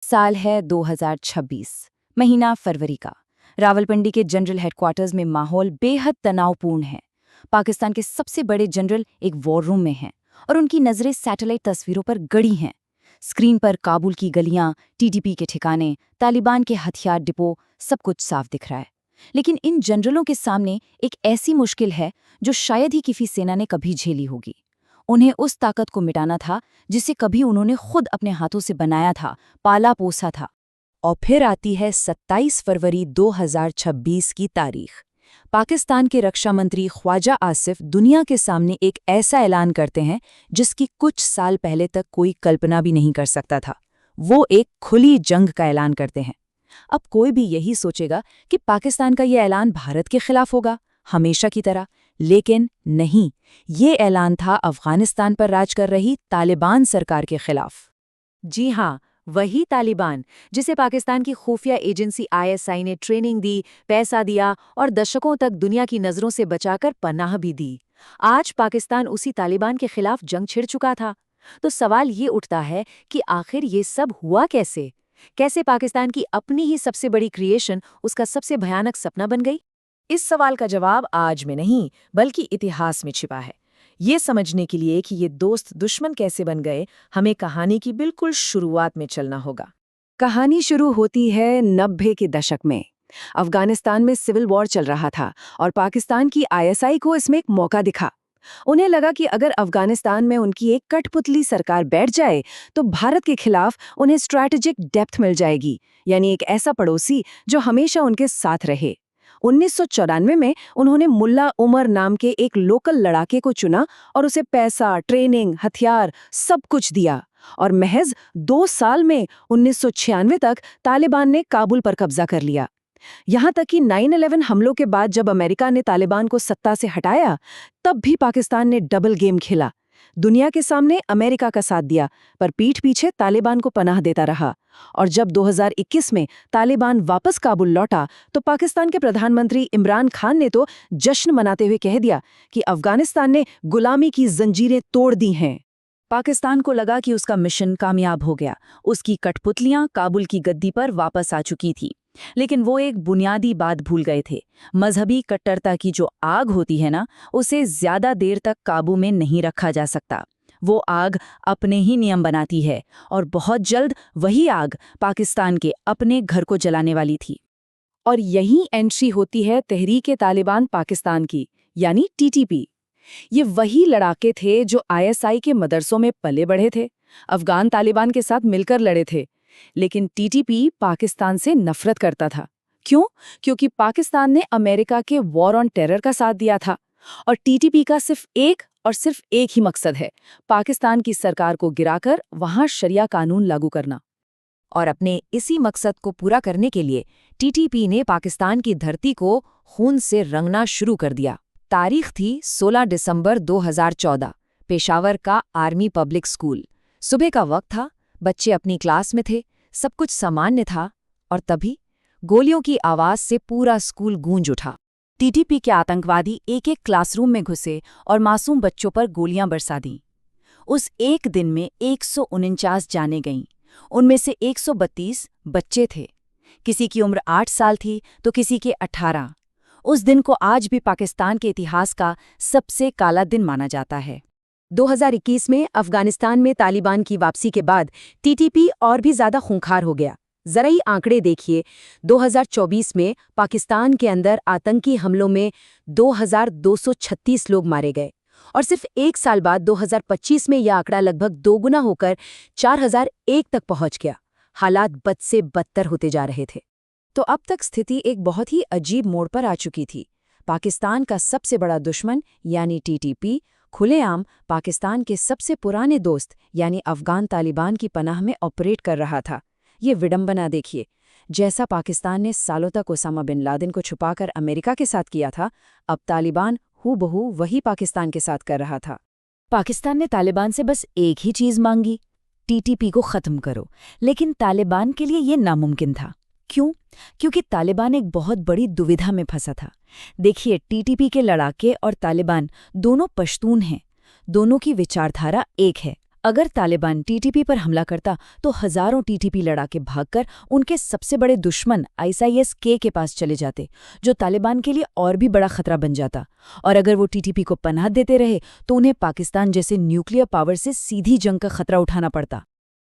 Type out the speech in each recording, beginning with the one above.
साल है 2026, महीना फरवरी का। रावलपिंडी के जनरल हेडक्वार्टर्स में माहौल बेहद तनावपूर्ण है। पाकिस्तान के सबसे बड़े जनरल एक वॉर रूम में हैं और उनकी नज़रें सैटेलाइट तस्वीरों पर गड़ी हैं। स्क्रीन पर काबुल की गलियां, टीटीपी के ठिकाने, तालिबान के हथियार डिपो, सब कुछ साफ दिख रहा है। लेकिन इन जनरलों के सामने एक ऐसी मुश्किल है जो शायद ही किसी सेना ने कभी झेली होगी। उन्हें उस ताकत को मिटाना था जिसे कभी उन्होंने खुद अपने हाथों से बनाया था, पाला पोसा था। और फिर आती है 27 फरवरी 2026 की तारीख। पाकिस्तान के रक्षा मंत्री ख्वाजा आसिफ दुनिया के सामने एक ऐसा ऐलान करते हैं जिसकी कुछ साल पहले तक कोई कल्पना भी नहीं कर सकता था। वो एक खुली जंग का ऐलान करते हैं। अब कोई भी यही सोचेगा कि पाकिस्तान का ये ऐलान भारत के खिलाफ होगा, हमेशा की तरह। लेकिन नहीं, ये ऐलान था अफगानिस्तान पर राज कर रही तालिबान सरकार के खिलाफ। जी हाँ, वही तालिबान जिसे पाकिस्तान की खुफिया एजेंसी ISI ने ट्रेनिंग दी, पैसा दिया और दशकों तक दुनिया की नज़रों से बचाकर पनाह भी दी। आज पाकिस्तान उसी तालिबान के खिलाफ जंग छिड़ चुका था। तो सवाल ये उठता है कि आखिर ये सब हुआ कैसे? कैसे पाकिस्तान की अपनी ही सबसे बड़ी क्रिएशन उसका सबसे भयानक सपना बन गई? इस सवाल का जवाब आज में नहीं, बल्कि इतिहास में छिपा है। ये समझने के लिए कि ये दोस्त दुश्मन कैसे बन गए, हमें कहानी की बिल्कुल शुरुआत में चलना होगा। कहानी शुरू होती है 90 के दशक में। अफगानिस्तान में सिविल वॉर चल रहा था और पाकिस्तान की ISI को इसमें एक मौका दिखा। उन्हें लगा कि अगर अफगानिस्तान में उनकी एक कठपुतली सरकार बैठ जाए तो भारत के खिलाफ उन्हें स्ट्रैटेजिक डेप्थ मिल जाएगी, यानी एक ऐसा पड़ोसी जो हमेशा उनके साथ रहे। 1994 में उन्होंने मुल्ला उमर नाम के एक लोकल लड़ाके को चुना और उसे पैसा, ट्रेनिंग, हथियार सब कुछ दिया। और महज 2 साल में 1996 तक तालिबान ने काबुल पर कब्जा कर लिया। यहाँ तक कि 9/11 हमलों के बाद जब अमेरिका ने तालिबान को सत्ता से हटाया, तब भी पाकिस्तान ने डबल गेम खेला। दुनिया के सामने अमेरिका का साथ दिया, पर पीठ पीछे तालिबान को पनाह देता रहा। और जब 2021 में तालिबान वापस काबुल लौटा तो पाकिस्तान के प्रधानमंत्री इमरान खान ने तो जश्न मनाते हुए कह दिया कि अफगानिस्तान ने गुलामी की जंजीरें तोड़ दी हैं। पाकिस्तान को लगा कि उसका मिशन कामयाब हो गया, उसकी कठपुतलियां काबुल की गद्दी पर वापस आ चुकी थी। लेकिन वो एक बुनियादी बात भूल गए थे। मजहबी कट्टरता की जो आग होती है ना, उसे ज्यादा देर तक काबू में नहीं रखा जा सकता। वो आग अपने ही नियम बनाती है और बहुत जल्द वही आग पाकिस्तान के अपने घर को जलाने वाली थी। और यही एंट्री होती है तहरीक तालिबान पाकिस्तान की, यानी TTP। ये वही लड़ाके थे जो ISI के मदरसों में पले बढ़े थे, अफगान तालिबान के साथ मिलकर लड़े थे। लेकिन TTP पाकिस्तान से नफरत करता था। क्यों? क्योंकि पाकिस्तान ने अमेरिका के वॉर ऑन टेरर का साथ दिया था और TTP का सिर्फ एक ही मकसद है, पाकिस्तान की सरकार को गिराकर वहां शरिया कानून लागू करना। और अपने इसी मकसद को पूरा करने के लिए TTP ने पाकिस्तान की धरती को खून से रंगना शुरू कर दिया। तारीख थी 16 दिसंबर 2014, पेशावर का आर्मी पब्लिक स्कूल। सुबह का वक्त था, बच्चे अपनी क्लास में थे, सब कुछ सामान्य था। और तभी गोलियों की आवाज से पूरा स्कूल गूंज उठा। TTP के आतंकवादी एक-एक क्लासरूम में घुसे और मासूम बच्चों पर गोलियां बरसा दीं। उस एक दिन में 149 जानें गईं। उनमें से 132 बच्चे थे। किसी की उम्र 8 साल थी तो किसी के 18। उस दिन को आज भी पाकिस्तान के इतिहास का सबसे काला दिन माना जाता है। 2021 में अफगानिस्तान में तालिबान की वापसी के बाद TTP और भी ज्यादा खूंखार हो गया। जरा ही आंकड़े देखिए, 2024 में पाकिस्तान के अंदर आतंकी हमलों में 2236 लोग मारे गए और सिर्फ एक साल बाद 2025 में यह आंकड़ा लगभग दोगुना होकर 4001 तक पहुंच गया। हालात बद से बदतर होते जा रहे थे। तो अब तक स्थिति एक बहुत ही अजीब मोड़ पर आ चुकी थी। पाकिस्तान का सबसे बड़ा दुश्मन यानी TTP खुलेआम पाकिस्तान के सबसे पुराने दोस्त यानी अफगान तालिबान की पनाह में ऑपरेट कर रहा था। ये विडंबना देखिए, जैसा पाकिस्तान ने सालों तक ओसामा बिन लादेन को छुपाकर अमेरिका के साथ किया था, अब तालिबान हूबहू वही पाकिस्तान के साथ कर रहा था। पाकिस्तान ने तालिबान से बस एक ही चीज मांगी, TTP को खत्म करो। लेकिन तालिबान के लिए ये नामुमकिन था। क्यों? क्योंकि तालिबान एक बहुत बड़ी दुविधा में फंसा था। देखिए, TTP के लड़ाके और तालिबान दोनों पश्तून हैं, दोनों की विचारधारा एक है, अगर तालिबान टीटीपी पर हमला करता तो हजारों टीटीपी लड़ाके भागकर उनके सबसे बड़े दुश्मन ISIS-K के पास चले जाते, जो तालिबान के लिए और भी बड़ा खतरा बन जाता। और अगर वो टीटीपी को पनाह देते रहे तो उन्हें पाकिस्तान जैसे न्यूक्लियर पावर से सीधी जंग का खतरा उठाना पड़ता।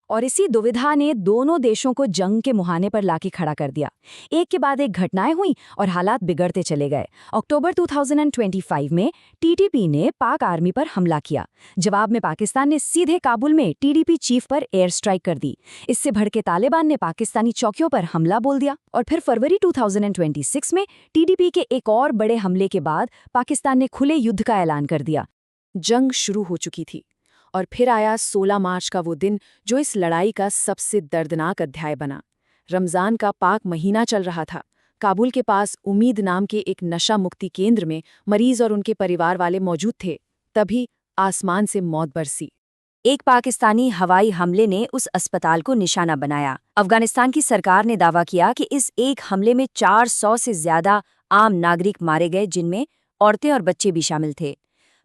और इसी दुविधा ने दोनों देशों को जंग के मुहाने पर लाके खड़ा कर दिया। एक के बाद एक घटनाएं हुई और हालात बिगड़ते चले गए। अक्टूबर 2025 में टीटीपी ने पाक आर्मी पर हमला किया। जवाब में पाकिस्तान ने सीधे काबुल में टीटीपी चीफ पर एयर स्ट्राइक कर दी। इससे भड़के तालिबान ने पाकिस्तानी चौकियों पर हमला बोल दिया। और फिर फरवरी 2026 में टीटीपी के एक और बड़े हमले के बाद पाकिस्तान ने खुले युद्ध का ऐलान कर दिया। जंग शुरू हो चुकी थी और फिर आया 16 मार्च का वो दिन जो इस लड़ाई का सबसे दर्दनाक अध्याय बना। रमज़ान का पाक महीना चल रहा था। काबुल के पास उम्मीद नाम के एक नशा मुक्ति केंद्र में मरीज और उनके परिवार वाले मौजूद थे। तभी आसमान से मौत बरसी। एक पाकिस्तानी हवाई हमले ने उस अस्पताल को निशाना बनाया। अफगानिस्तान की सरकार ने दावा किया कि इस एक हमले में 400 से ज्यादा आम नागरिक मारे गए, जिनमें औरतें और बच्चे भी शामिल थे।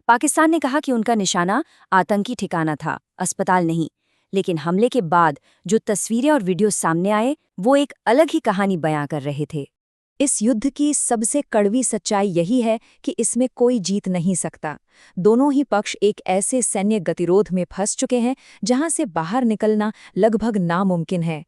पाकिस्तान ने कहा कि उनका निशाना आतंकी ठिकाना था, अस्पताल नहीं। लेकिन हमले के बाद जो तस्वीरें और वीडियो सामने आए वो एक अलग ही कहानी बयां कर रहे थे। इस युद्ध की सबसे कड़वी सच्चाई यही है कि इसमें कोई जीत नहीं सकता। दोनों ही पक्ष एक ऐसे सैन्य गतिरोध में फंस चुके हैं जहां से बाहर निकलना लगभग नामुमकिन है।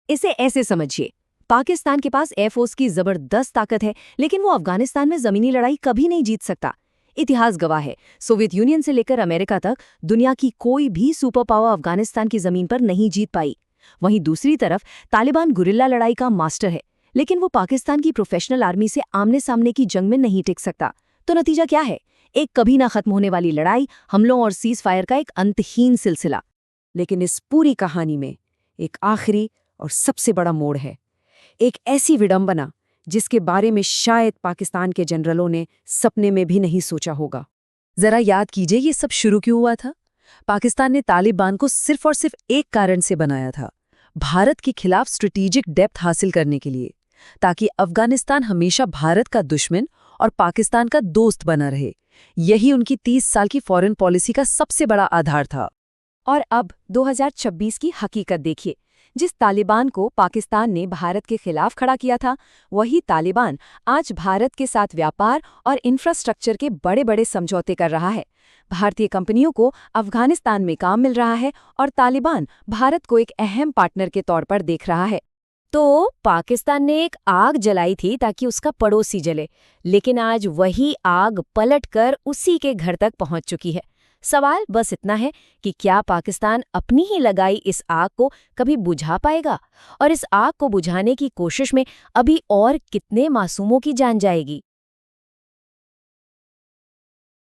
इसे ऐसे समझिए, पाकिस्तान के पास एयरफोर्स की जबरदस्त ताकत है, लेकिन वो अफगानिस्तान में जमीनी लड़ाई कभी नहीं जीत सकता। इतिहास गवाह है, सोवियत यूनियन से लेकर अमेरिका तक दुनिया की कोई भी सुपर पावर अफगानिस्तान की जमीन पर नहीं जीत पाई। वहीं दूसरी तरफ तालिबान गुरिल्ला लड़ाई का मास्टर है, लेकिन वो पाकिस्तान की प्रोफेशनल आर्मी से आमने सामने की जंग में नहीं टिक सकता। तो नतीजा क्या है? एक कभी ना खत्म होने वाली लड़ाई, हमलों और सीज फायर का एक अंतहीन सिलसिला। लेकिन इस पूरी कहानी में एक आखिरी और सबसे बड़ा मोड़ है, एक ऐसी विडंबना जिसके बारे में शायद पाकिस्तान के जनरलों ने सपने में भी नहीं सोचा होगा। जरा याद कीजिए, ये सब शुरू क्यों हुआ था? पाकिस्तान ने तालिबान को सिर्फ और सिर्फ एक कारण से बनाया था, भारत के खिलाफ स्ट्रेटेजिक डेप्थ हासिल करने के लिए, ताकि अफगानिस्तान हमेशा भारत का दुश्मन और पाकिस्तान का दोस्त बना रहे। यही उनकी 30 साल की फॉरेन पॉलिसी का सबसे बड़ा आधार था। और अब 2026 की हकीकत देखिए। जिस तालिबान को पाकिस्तान ने भारत के खिलाफ खड़ा किया था, वही तालिबान आज भारत के साथ व्यापार और इंफ्रास्ट्रक्चर के बड़े बड़े समझौते कर रहा है। भारतीय कंपनियों को अफगानिस्तान में काम मिल रहा है और तालिबान भारत को एक अहम पार्टनर के तौर पर देख रहा है। तो पाकिस्तान ने एक आग जलाई थी ताकि उसका पड़ोसी जले, लेकिन आज वही आग पलटकर उसी के घर तक पहुंच चुकी है। सवाल बस इतना है कि क्या पाकिस्तान अपनी ही लगाई इस आग को कभी बुझा पाएगा? और इस आग को बुझाने की कोशिश में अभी और कितने मासूमों की जान जाएगी?